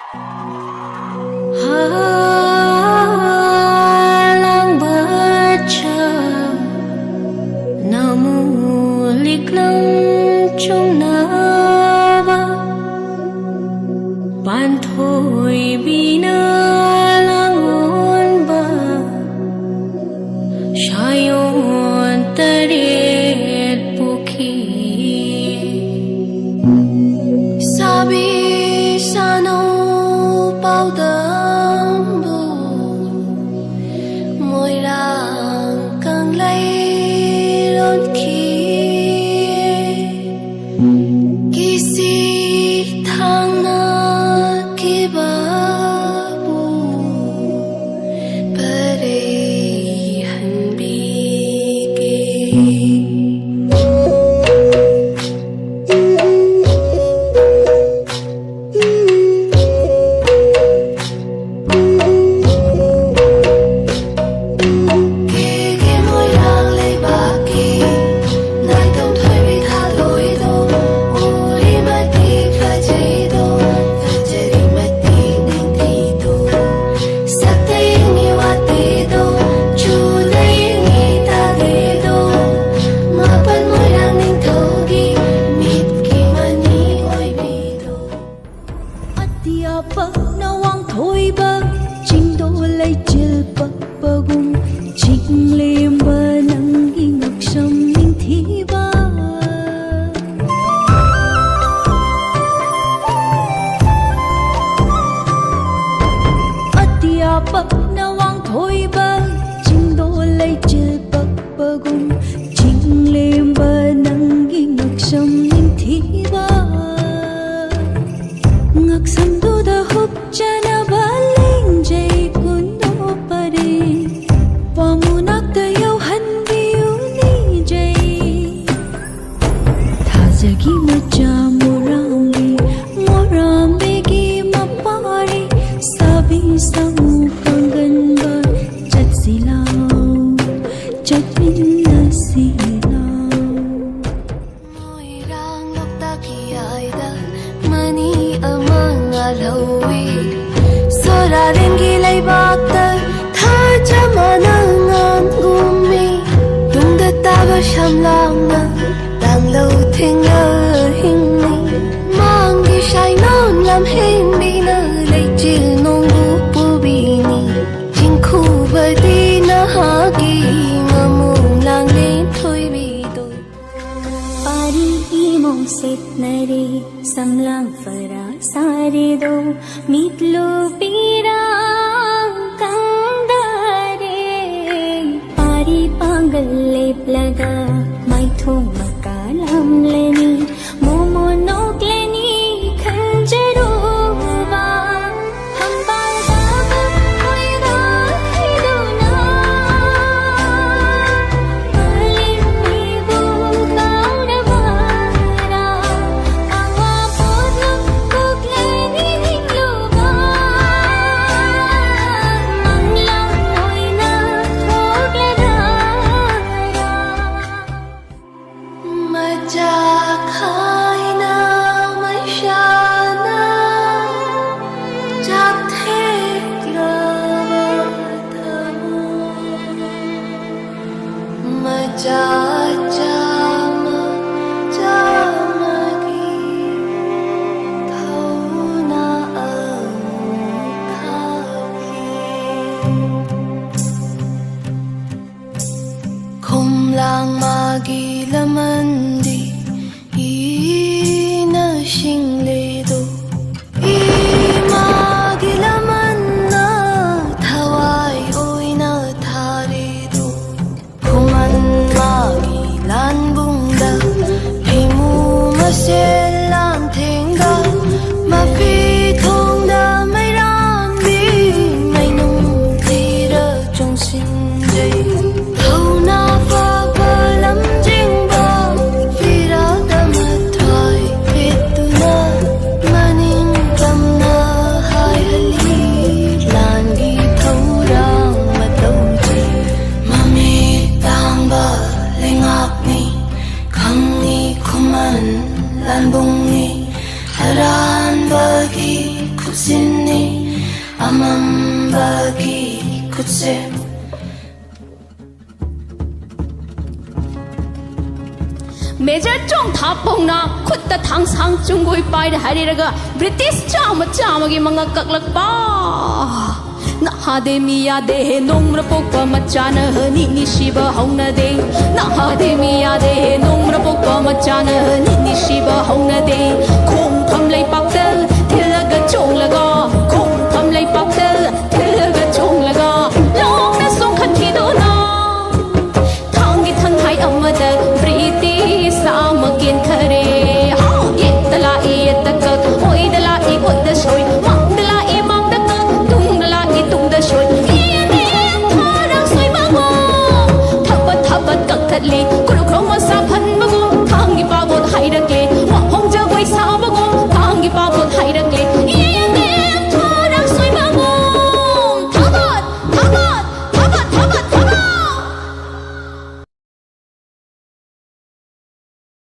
Halang baca namu liklang chung nava panthoy bina langon ba shayon taret pukhi sabi sano paudambu moirang kang layron ki kisi thang na kibabu pare hanbige nawang thôi ba chinh đô lay chill bạc bagum chinh lem ba nang ingak sam ning thi ba atia pa nawang thôi ba chinh đô lay chill bạc bagum chinh lem ba nang ingak sam ning thi ba ngak sam hup jana baling jay kundo pare pamunak tayo hanbiu ni jay thazagi macha morambi gi mapari sabi samu kangan ba chat silaw chat minna silaw moirang lokta ki aida mani amang alawi sora rengi lay bakta tha chamanangan gumi tungda taba shamlang na dang lo thinga hingni mangi shai non lam hindi na lay chil nong pu bini jingkhu badi na hagi ngamung lang len thoi bi do pari imong set nare samlang fara sare do mitlo pirang kandare pari pangal lep laga mai thong makalam leni momonok leni khanjaro ba hambal da koi da hido na alim ni bu kauna bara awa podlo kukleni ninglo ba manglang moi na thogle da maja khai na mai shana jak thek la thamu maja jama jamagi thauna khaki khumlang magi lamandi ina shingle do I magi laman na thawai oina thare do khuman magi lan bungda himu maselan thenga mafi thongda mai ran bi mai nung tira chung sin jai thau na fa pa lam jing major चोंग थापोंगना खुद थांग सांग चुंगुई पाइड हारिरगा ब्रिटिश चामगी मंगा ककलकपा नाहादे मियादे नोंग्र पोक्पा मचान निनी शिब हौनदे नाहादे मियादे नोंग्र पोक्पा मचान निनी शिब हौनदे खोंफम लैपाक्ता थिलगा चोंगलगा खोंफम लैपाक्ता थिलगा चोंगलगा लोंगना सोंखथिदोना थांगी थांहाई अमदा ब्रिटिश सामगिन खरे